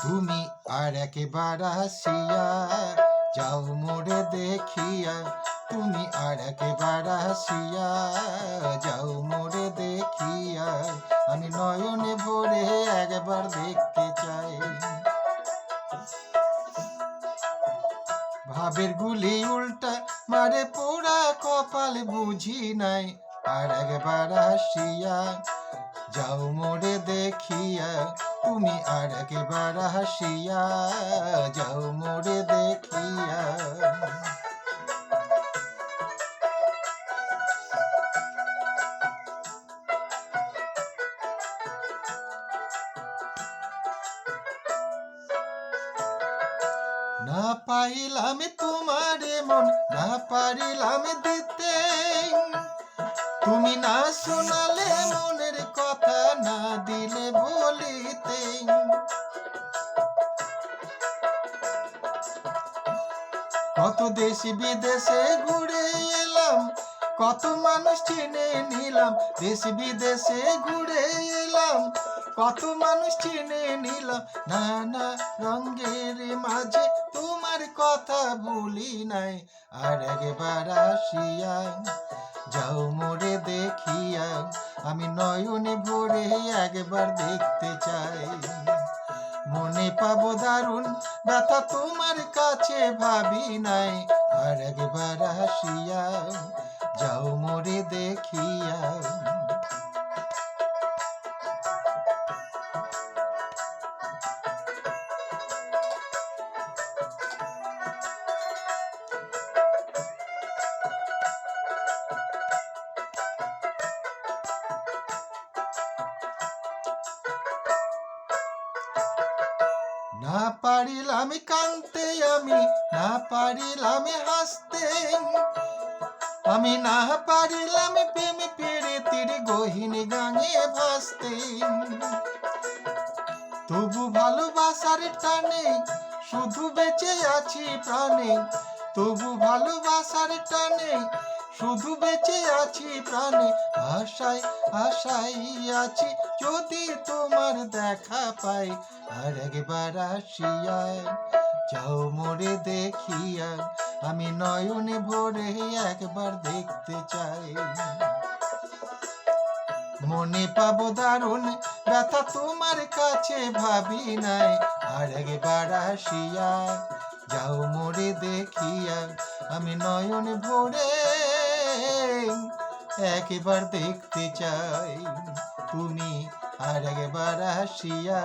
তুমি আর একবার আসিয়া যাও মোরে দেখিয়া, তুমি আর একবার আসিয়া যাও মোরে দেখিয়া, আমি নয়নে ভরে একবার দেখতে চাই। ভাবের গুলি উল্টা মারে পোড়া কপাল বুঝি নাই, আর একবার আসিয়া যাও মোরে দেখিয়া, তুমি আর একবার হাসিয়া যাও মোরে দেখিয়া। না পাইলাম তোমারে মন, না পারিলাম দিতে, তুমি না শোনালে মনের কথা, না দিলে বলিতে। কত দেশ বিদেশে ঘুরে এলাম, কত মানুষ চিনে নিলাম, দেশ বিদেশে ঘুরে এলাম, কত মানুষ চিনে নিলাম, নানা রঙের মাঝে তোমার কথা ভুলি নাই, আর একবার আসিয়া যাও মোরে দেখিয়া, আমি নয়নে ভরে একবার দেখতে চাই। মনে পাবো দারুণ ব্যথা তোমার কাছে ভাবি নাই, আর একবার আসিয়া যাও মোরে দেখিয়া। না পারিলাম কাঁদতে আমি, না পারিলাম হাসতে, আমি না পারিলাম প্রেম প্রীতির গহীন গানে ভাসতে। তবু ভালোবাসার টানে শুধু বেঁচে আছি প্রাণে, তবু ভালোবাসার টানে শুধু বেঁচে আছি প্রাণে, আশায় আশায় আছি যদি তোমার দেখা পাই, আর একবার আসিয়া যাও মোরে দেখিয়া, আমি নয়নে ভরে একবার দেখতে চাই। মনে পাবো দারুণ ব্যথা তোমার কাছে ভাবি নাই, আর একবার আসিয়া যাও মোরে দেখিয়া, আমি নয়ন ভরে একবার দেখতে চাই। তুমি আর একবার আসিয়া